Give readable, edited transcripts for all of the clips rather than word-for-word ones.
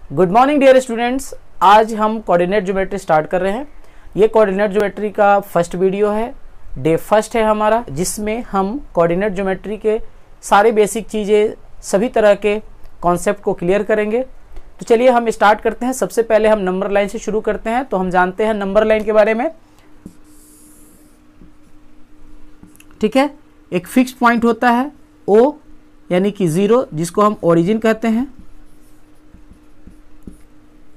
Good morning dear students. आज हम coordinate geometry start कर रहे हैं। ये कोऑर्डिनेट ज्योमेट्री का फर्स्ट वीडियो है, डे फर्स्ट है हमारा, जिसमें हम कोऑर्डिनेट ज्योमेट्री के सारे बेसिक चीज़ें, सभी तरह के कॉन्सेप्ट को क्लियर करेंगे। तो चलिए हम स्टार्ट करते हैं। सबसे पहले हम नंबर लाइन से शुरू करते हैं। तो हम जानते हैं नंबर लाइन के बारे में, ठीक है। एक फिक्स्ड पॉइंट होता है O यानी कि 0, जिसको हम ओरिजिन कहते हैं,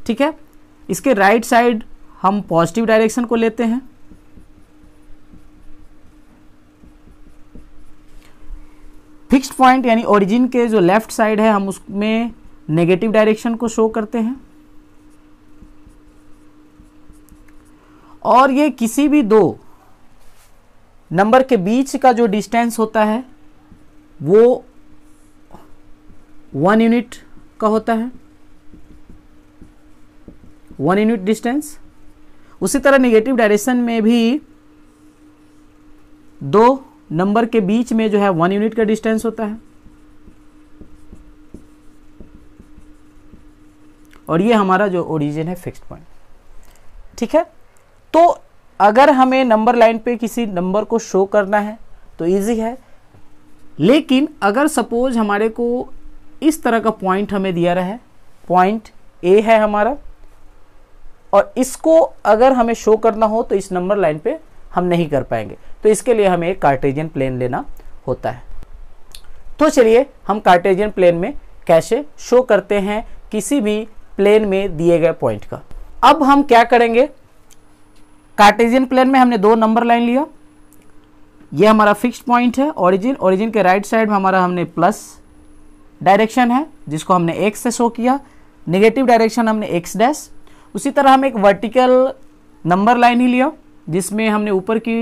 ठीक है। इसके राइट साइड हम पॉजिटिव डायरेक्शन को लेते हैं, फिक्स्ड पॉइंट यानी ओरिजिन के जो लेफ्ट साइड है हम उसमें नेगेटिव डायरेक्शन को शो करते हैं। और ये किसी भी दो नंबर के बीच का जो डिस्टेंस होता है वो 1 यूनिट का होता है, 1 यूनिट डिस्टेंस। उसी तरह नेगेटिव डायरेक्शन में भी दो नंबर के बीच में जो है 1 यूनिट का डिस्टेंस होता है। और ये हमारा जो ओरिजिन है फिक्स्ड पॉइंट, ठीक है। तो अगर हमें नंबर लाइन पे किसी नंबर को शो करना है तो इजी है, लेकिन अगर सपोज हमारे को इस तरह का पॉइंट हमें दिया रहा है, पॉइंट ए है हमारा, और इसको अगर हमें शो करना हो तो इस नंबर लाइन पे हम नहीं कर पाएंगे। तो इसके लिए हमें एक कार्टेशियन प्लेन लेना होता है। तो चलिए हम कार्टेशियन प्लेन में कैसे शो करते हैं किसी भी प्लेन में दिए गए पॉइंट का। अब हम क्या करेंगे, कार्टेशियन प्लेन में हमने दो नंबर लाइन लिया। ये हमारा फिक्स्ड पॉइंट है ओरिजिन, ओरिजिन के राइट साइड में हमारा हमने प्लस डायरेक्शन है जिसको हमने एक्स से शो किया, नेगेटिव डायरेक्शन हमने एक्स डैश। उसी तरह हम एक वर्टिकल नंबर लाइन ही लिया जिसमें हमने ऊपर की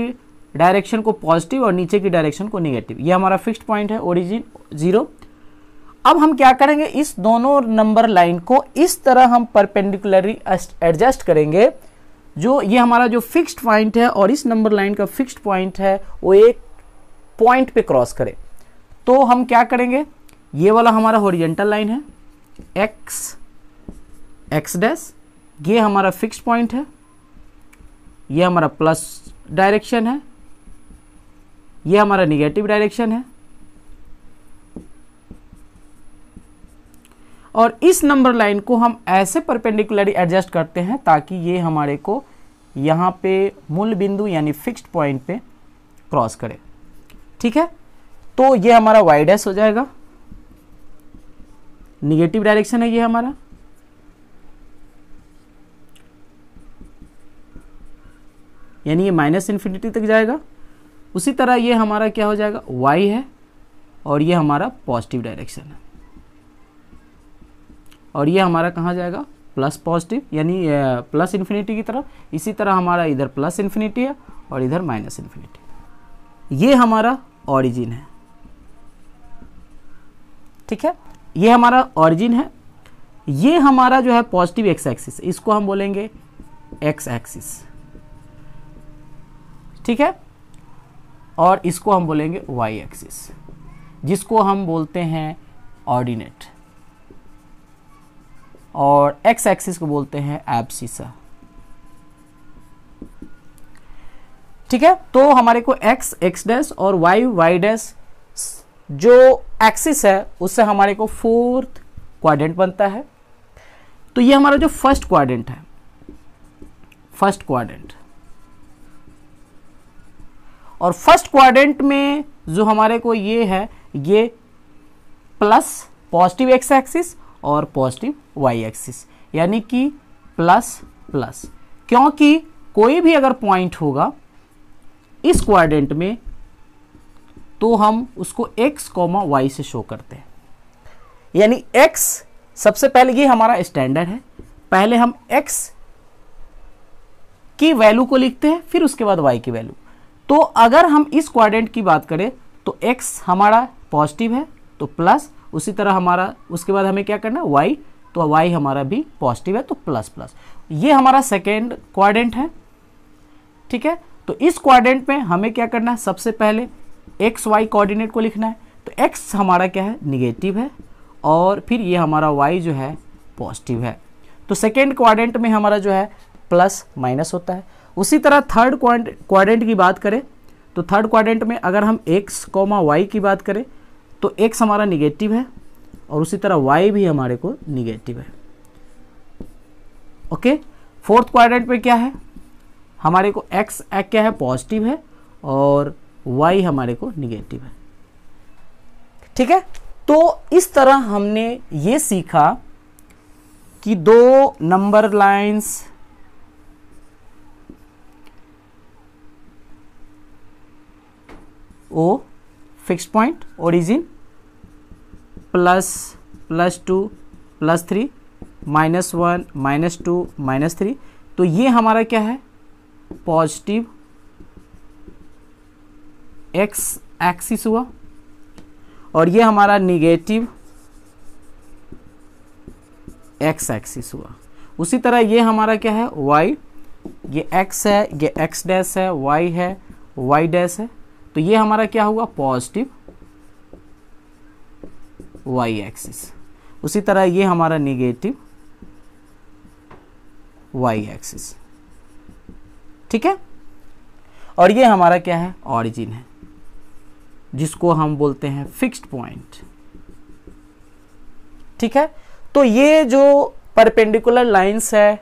डायरेक्शन को पॉजिटिव और नीचे की डायरेक्शन को नेगेटिव। ये हमारा फिक्स्ड पॉइंट है ओरिजिन 0। अब हम क्या करेंगे, इस दोनों नंबर लाइन को इस तरह हम परपेंडिकुलरली एडजस्ट करेंगे, जो ये हमारा जो फिक्स्ड पॉइंट है और इस नंबर लाइन का फिक्स्ड पॉइंट है वो एक पॉइंट पे क्रॉस करे। तो हम क्या करेंगे, ये वाला हमारा हॉरिजॉन्टल लाइन है एक्स डैश, ये हमारा फिक्स्ड पॉइंट है, ये हमारा प्लस डायरेक्शन है, ये हमारा निगेटिव डायरेक्शन है। और इस नंबर लाइन को हम ऐसे परपेंडिकुलरली एडजस्ट करते हैं ताकि ये हमारे को यहाँ पे मूल बिंदु यानी फिक्स्ड पॉइंट पे क्रॉस करे, ठीक है। तो ये हमारा वाई डैश हो जाएगा, निगेटिव डायरेक्शन है ये हमारा, यानी ये -इन्फिनिटी तक जाएगा। उसी तरह ये हमारा क्या हो जाएगा, y है, और ये हमारा पॉजिटिव डायरेक्शन है, और ये हमारा कहाँ जाएगा, प्लस पॉजिटिव यानी प्लस इन्फिनिटी की तरफ। इसी तरह हमारा इधर प्लस इन्फिनिटी है और इधर -इन्फिनिटी। ये हमारा ओरिजिन है, ठीक है। ये हमारा ओरिजिन है। ये हमारा जो है पॉजिटिव एक्स एक्सिस, इसको हम बोलेंगे एक्स एक्सिस, ठीक है। और इसको हम बोलेंगे वाई एक्सिस, जिसको हम बोलते हैं ऑर्डिनेट, और एक्स एक्सिस को बोलते हैं एब्सिसा, ठीक है। तो हमारे को एक्स डैश और वाई डैश जो एक्सिस है उससे हमारे को फोर्थ क्वाड्रेंट बनता है। तो ये हमारा जो फर्स्ट क्वाड्रेंट है, फर्स्ट क्वाड्रेंट, और फर्स्ट क्वाड्रेंट में जो हमारे को ये है, ये प्लस पॉजिटिव एक्स एक्सिस और पॉजिटिव वाई एक्सिस, यानी कि प्लस प्लस, क्योंकि कोई भी अगर पॉइंट होगा इस क्वाड्रेंट में तो हम उसको x, y से शो करते हैं। यानी x सबसे पहले, ये हमारा स्टैंडर्ड है, पहले हम x की वैल्यू को लिखते हैं, फिर उसके बाद y की वैल्यू। तो अगर हम इस क्वाड्रेंट की बात करें तो x हमारा पॉजिटिव है तो प्लस, उसी तरह हमारा उसके बाद हमें क्या करना है y, तो y हमारा भी पॉजिटिव है तो प्लस प्लस। ये हमारा सेकेंड क्वाड्रेंट है, ठीक है। तो इस क्वाड्रेंट में हमें क्या करना है, सबसे पहले एक्स वाई कोऑर्डिनेट को लिखना है। तो x हमारा क्या है, निगेटिव है, और फिर ये हमारा y जो है पॉजिटिव है। तो सेकेंड क्वाड्रेंट में हमारा जो है प्लस माइनस होता है। उसी तरह थर्ड क्वाड्रेंट की बात करें तो थर्ड क्वाड्रेंट में अगर हम x, y की बात करें तो x हमारा निगेटिव है और उसी तरह y भी हमारे को निगेटिव है। ओके, फोर्थ क्वाड्रेंट में क्या है, हमारे को x क्या है, पॉजिटिव है और y हमारे को निगेटिव है। ठीक है, तो इस तरह हमने ये सीखा कि दो नंबर लाइंस ओ फिक्स्ड पॉइंट ओरिजिन +, +2, +3, -1, -2, -3, तो ये हमारा क्या है, पॉजिटिव x एक्सिस हुआ और ये हमारा निगेटिव x एक्सिस हुआ। उसी तरह ये हमारा क्या है, y, ये x है, ये x डैश है, y है, y डैश है, तो ये हमारा क्या हुआ, पॉजिटिव y एक्सिस। उसी तरह ये हमारा निगेटिव y एक्सिस। ठीक है, और ये हमारा क्या है, ऑरिजिन है, जिसको हम बोलते हैं फिक्स्ड पॉइंट। ठीक है, तो ये जो परपेंडिकुलर लाइंस है,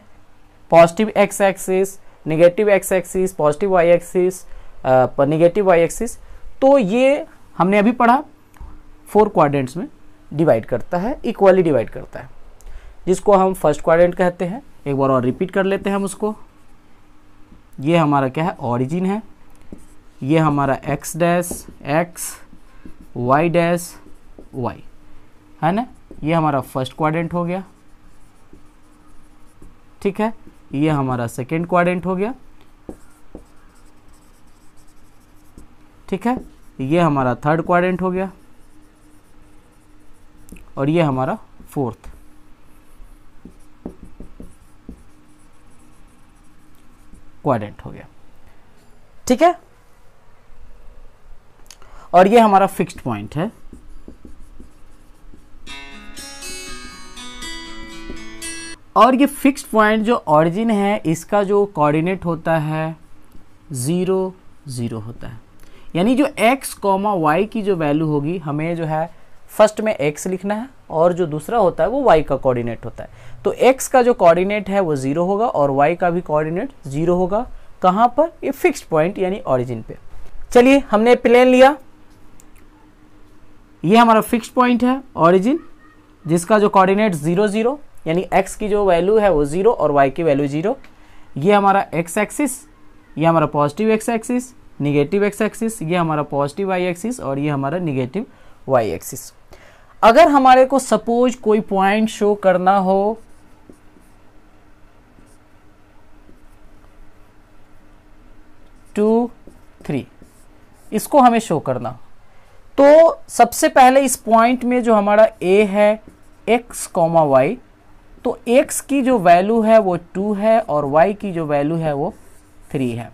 positive x axis, negative x axis, positive y axis, negative y axis, तो ये हमने अभी पढ़ा 4 क्वाड्रेंट्स में डिवाइड करता है, इक्वली डिवाइड करता है, जिसको हम फर्स्ट क्वाड्रेंट कहते हैं। एक बार और रिपीट कर लेते हैं हम उसको। ये हमारा क्या है, ऑरिजिन है, ये हमारा x dash x, y dash y है ना, ये हमारा फर्स्ट क्वाड्रेंट हो गया। ठीक है, ये हमारा सेकेंड क्वाड्रेंट हो गया। ठीक है, ये हमारा थर्ड क्वाड्रेंट हो गया और ये हमारा फोर्थ क्वाड्रेंट हो गया। ठीक है, और ये हमारा फिक्स्ड पॉइंट है। और ये फिक्स्ड पॉइंट जो ऑरिजिन है, इसका जो कोऑर्डिनेट होता है 0, 0 होता है। यानी जो x, y की जो वैल्यू होगी, हमें जो है फर्स्ट में x लिखना है और जो दूसरा होता है वो y का कोऑर्डिनेट होता है। तो x का जो कोऑर्डिनेट है वो 0 होगा और y का भी कोऑर्डिनेट 0 होगा। कहाँ पर, ये फिक्स्ड पॉइंट यानी ऑरिजिन पे। चलिए, हमने प्लेन लिया, ये हमारा फिक्स्ड पॉइंट है ऑरिजिन, जिसका जो कोऑर्डिनेट 0, 0 यानी x की जो वैल्यू है वो 0 और y की वैल्यू 0। ये हमारा x एक्सिस, ये हमारा positive x axis, negative x axis, ये हमारा पॉजिटिव y एक्सिस और ये हमारा निगेटिव y एक्सिस। अगर हमारे को सपोज कोई पॉइंट शो करना हो टू 3, इसको हमें शो करना, तो सबसे पहले इस पॉइंट में जो हमारा a है x, y, तो x की जो वैल्यू है वो 2 है और y की जो वैल्यू है वो 3 है।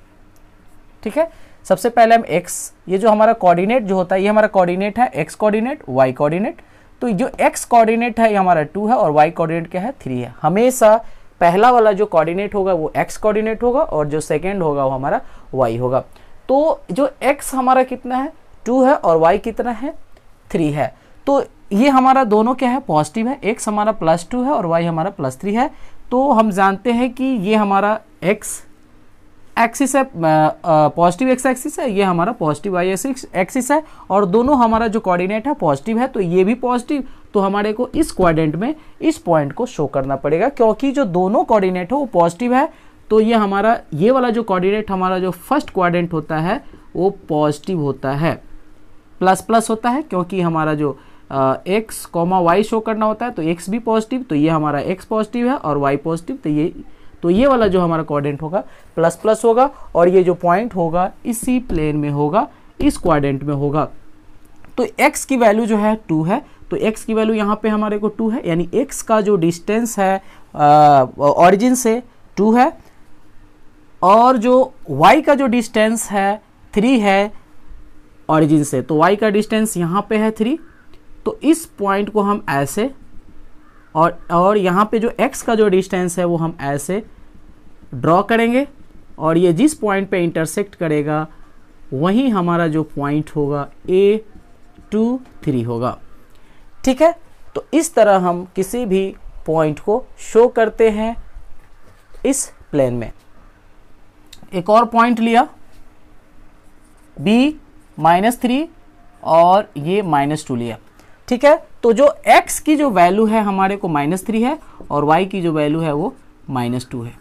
ठीक है, सबसे पहले हम x, ये जो हमारा कोऑर्डिनेट जो होता है, ये हमारा कोऑर्डिनेट है x कोऑर्डिनेट, y कोऑर्डिनेट। तो जो x कोऑर्डिनेट है ये हमारा 2 है और y कोऑर्डिनेट क्या है, 3 है। हमेशा पहला वाला जो कोऑर्डिनेट होगा वो x कोऑर्डिनेट होगा और जो सेकेंड होगा वो हमारा y होगा। तो जो x हमारा कितना है, 2 है और y कितना है, 3 है। तो ये हमारा दोनों क्या है, पॉजिटिव है, x हमारा +2 है और y हमारा +3 है। तो हम जानते हैं कि ये हमारा x एक्सिस है, पॉजिटिव x एक्सिस है, ये हमारा पॉजिटिव y एक्सिस है और दोनों हमारा जो कोऑर्डिनेट है पॉजिटिव है, तो ये भी पॉजिटिव। तो हमारे को इस क्वाड्रेंट में इस पॉइंट को शो करना पड़ेगा, क्योंकि जो दोनों कोऑर्डिनेट है वो पॉजिटिव है। तो ये हमारा, ये वाला जो कोऑर्डिनेट हमारा जो फर्स्ट क्वाड्रेंट होता है वो पॉजिटिव होता है, ++ होता है, क्योंकि हमारा जो x, y शो करना होता है, तो x भी पॉजिटिव, तो ये हमारा x पॉजिटिव है और y पॉजिटिव, तो ये वाला जो हमारा कोऑर्डिनेट होगा ++ होगा और ये जो पॉइंट होगा इसी प्लेन में होगा, इस क्वाड्रेंट में होगा। तो x की वैल्यू जो है 2 है, तो x की वैल्यू यहाँ पे हमारे को 2 है, यानी x का जो डिस्टेंस है ऑरिजिन से 2 है और जो y का जो डिस्टेंस है 3 है ऑरिजिन से। तो y का डिस्टेंस यहाँ पे है 3, तो इस पॉइंट को हम ऐसे और यहाँ पे जो x का जो डिस्टेंस है वो हम ऐसे ड्रॉ करेंगे और ये जिस पॉइंट पे इंटरसेक्ट करेगा वही हमारा जो पॉइंट होगा A23 होगा। ठीक है, तो इस तरह हम किसी भी पॉइंट को शो करते हैं इस प्लेन में। एक और पॉइंट लिया B-3 और ये -2 लिया। ठीक है, तो जो x की जो वैल्यू है हमारे को -3 है और y की जो वैल्यू है वो -2 है।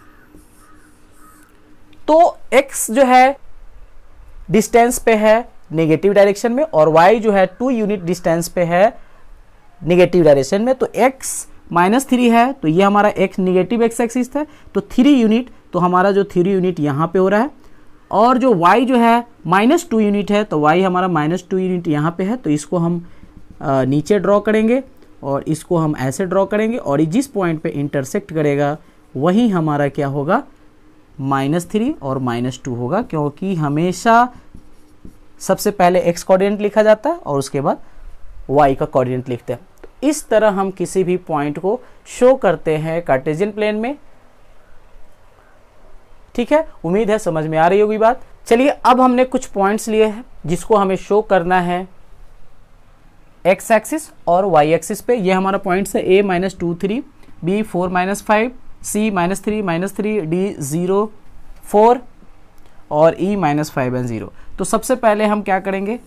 तो x जो है डिस्टेंस पे है नेगेटिव डायरेक्शन में और y जो है 2 यूनिट डिस्टेंस पे है नेगेटिव डायरेक्शन में। तो x -3 है तो ये हमारा x नेगेटिव एक्स एक्सिस है, तो 3 यूनिट, तो हमारा जो 3 यूनिट यहाँ पे हो रहा है। और जो y जो है -2 यूनिट है तो y हमारा -2 यूनिट यहाँ पे है, तो इसको हम नीचे ड्रॉ करेंगे और इसको हम ऐसे ड्रॉ करेंगे और जिस पॉइंट पे इंटरसेक्ट करेगा वही हमारा क्या होगा -3 और -2 होगा, क्योंकि हमेशा सबसे पहले x कोऑर्डिनेट लिखा जाता है और उसके बाद y का कोऑर्डिनेट लिखते हैं। तो इस तरह हम किसी भी पॉइंट को शो करते हैं कार्टेशियन प्लेन में। ठीक है, उम्मीद है समझ में आ रही होगी बात। चलिए अब हमने कुछ पॉइंट्स लिए हैं जिसको हमें शो करना है x एक्सिस और y एक्सिस पे। ये हमारा पॉइंट्स है A -2 3, B 4 -5, C -3 -3, D 0 4 और E -5 and 0। तो सबसे पहले हम क्या करेंगे,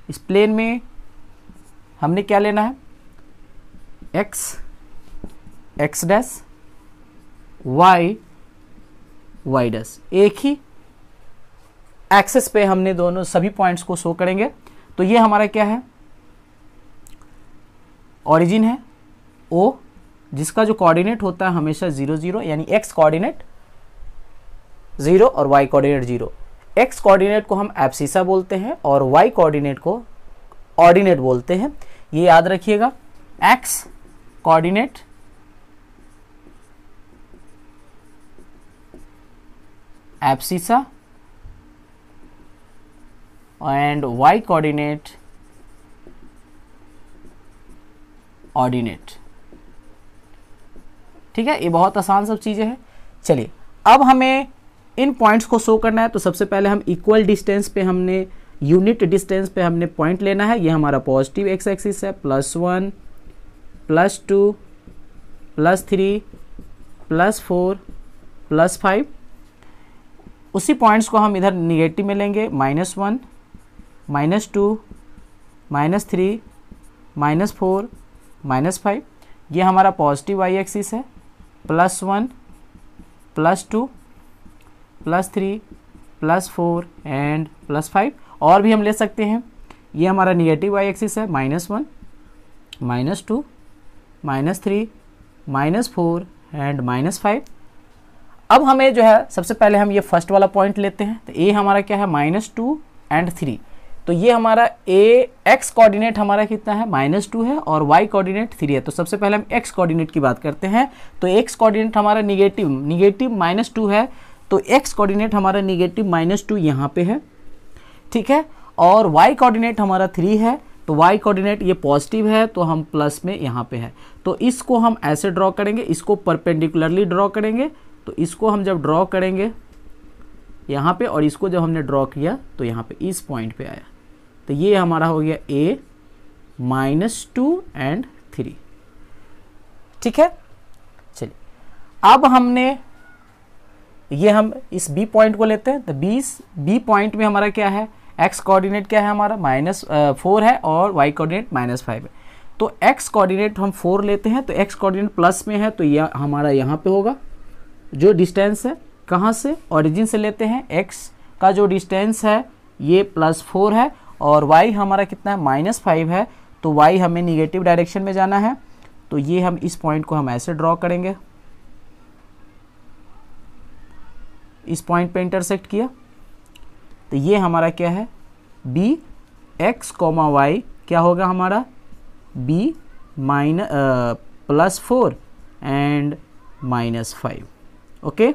इस प्लेन में हमने क्या लेना है, x डैश, y डैश। एक ही एक्सिस पे हमने दोनों सभी पॉइंट्स को शो करेंगे। तो ये हमारा क्या है, ओरिजिन है O, जिसका जो कोऑर्डिनेट होता है हमेशा 0 0, यानी x कोऑर्डिनेट 0 और y कोऑर्डिनेट 0। x कोऑर्डिनेट को हम एब्सिसा बोलते हैं और y कोऑर्डिनेट को ऑर्डिनेट बोलते हैं, ये याद रखिएगा। x coordinate abscissa and y coordinate ordinate. ठीक है, ये बहुत आसान सब चीजें हैं। चलिए अब हमें इन पॉइंट्स को शो करना है, तो सबसे पहले हम इक्वल डिस्टेंस पे हमने यूनिट डिस्टेंस पे हमने पॉइंट लेना है। ये हमारा पॉजिटिव एक्स एक्सिस है, +1 +2 +3 +4 +5। उसी पॉइंट्स को हम इधर निगेटिव में लेंगे, -1 -2 -3 -4 -5। ये हमारा पॉजिटिव y एक्सिस है, +1 +2 +3 +4 एंड +5। और भी हम ले सकते हैं, ये हमारा निगेटिव y एक्सिस है, -1 -2 -3 -4 एंड -5। अब हमें जो है सबसे पहले हम ये फर्स्ट वाला पॉइंट लेते हैं। तो ये हमारा क्या है, -2 एंड 3। तो ये हमारा x कोऑर्डिनेट हमारा कितना है, -2 है और y कोऑर्डिनेट 3 है। तो सबसे पहले हम x कोऑर्डिनेट की बात करते हैं। तो x कोऑर्डिनेट हमारा निगेटिव -2 है, तो x कोऑर्डिनेट हमारा निगेटिव -2 यहाँ पे है। ठीक है, और y कोऑर्डिनेट हमारा 3 है, तो y कोऑर्डिनेट ये पॉजिटिव है तो हम प्लस में यहाँ पे है। तो इसको हम ऐसे ड्रॉ करेंगे, इसको परपेंडिकुलरली ड्रॉ करेंगे। तो इसको हम जब ड्रॉ करेंगे यहाँ पे और इसको जब हमने ड्रॉ किया तो यहाँ पे इस पॉइंट पे आया। तो ये हमारा हो गया A -2 एंड 3। ठीक है, चलिए अब हमने ये हम इस B पॉइंट को लेते हैं। तो B पॉइंट में हमारा क्या है, x कोऑर्डिनेट क्या है हमारा, -4 है और y कोऑर्डिनेट -5 है। तो x कोऑर्डिनेट हम 4 लेते हैं, तो x कोऑर्डिनेट प्लस में है तो यह हमारा यहाँ पे होगा। जो डिस्टेंस है कहाँ से, ओरिजिन से लेते हैं। x का जो डिस्टेंस है ये +4 है और y हमारा कितना है, -5 है। तो y हमें निगेटिव डायरेक्शन में जाना है। तो ये हम इस पॉइंट को हम ऐसे ड्रॉ करेंगे, इस पॉइंट पे इंटरसेक्ट किया। तो ये हमारा क्या है, b x, y क्या होगा हमारा, b +4 एंड -5। ओके,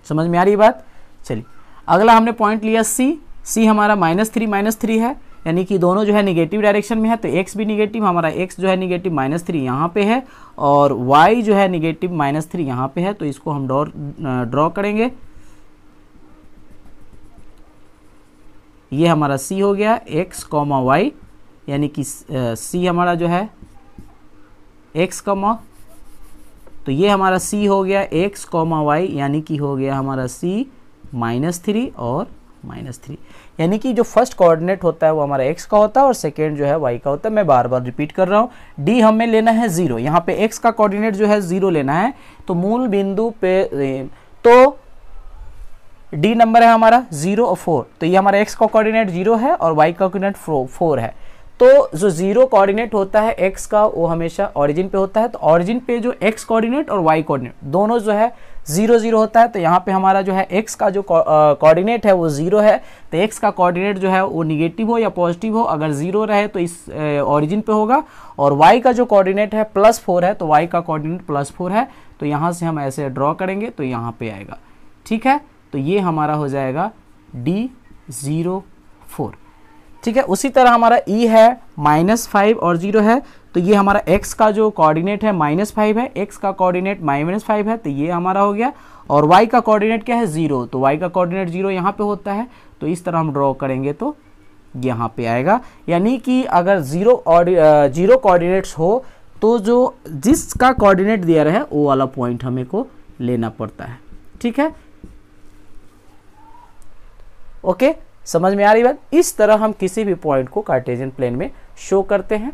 समझ में आ रही बात। चलिए अगला हमने पॉइंट लिया C हमारा -3 है। यानी कि दोनों जो है निगेटिव डायरेक्शन में है, तो x भी निगेटिव, हमारा x जो है निगेटिव -3 यहाँ पे है और y जो है निगेटिव -3 यहाँ पे है। तो इसको हम ड्रॉ करेंगे। ये हमारा c हो गया x, y, यानी कि c हमारा जो है x, तो ये हमारा c हो गया x, y, यानी कि हो गया हमारा c -3 और -3, यानी कि जो फर्स्ट कोऑर्डिनेट होता है वो हमारा x का होता है और सेकेंड जो है y का होता है। मैं बार बार रिपीट कर रहा हूँ। d हमें लेना है 0, यहाँ पे x का कोऑर्डिनेट जो है 0 लेना है। तो मूल बिंदु पे तो d नंबर है हमारा 0 और 4, तो ये हमारा x का कोऑर्डिनेट 0 है और y का कोऑर्डिनेट 4 है। तो जो 0 कोऑर्डिनेट होता है x का वो हमेशा ओरिजिन पे होता है। तो ओरिजिन पे जो x कोऑर्डिनेट और y कोऑर्डिनेट दोनों जो है 0 0 होता है। तो यहाँ पे हमारा जो है x का जो कोऑर्डिनेट है वो 0 है, तो x का कोऑर्डिनेट जो है वो निगेटिव हो या पॉजिटिव हो, अगर 0 रहे तो इस ओरिजिन पे होगा। और y का जो कोऑर्डिनेट है +4 है, तो y का कोऑर्डिनेट +4 है। तो यहाँ से हम ऐसे ड्रॉ करेंगे तो यहाँ पे आएगा। ठीक है, तो ये हमारा हो जाएगा D04। ठीक है, उसी तरह हमारा E है -5 और 0 है, तो ये हमारा x का जो कोऑर्डिनेट है -5 है, x का कोऑर्डिनेट -5 है, तो ये हमारा हो गया। और y का कोऑर्डिनेट क्या है 0, तो y का कोऑर्डिनेट 0 यहाँ पे होता है। तो इस तरह हम ड्रॉ करेंगे तो यहाँ पे आएगा। यानी कि अगर 0 कोऑर्डिनेट्स हो तो जो जिसका कोऑर्डिनेट दिया रहे वो वाला पॉइंट हमें को लेना पड़ता है। ठीक है, ओके, समझ में आ रही बात। इस तरह हम किसी भी पॉइंट को कार्टेशियन प्लेन में शो करते हैं।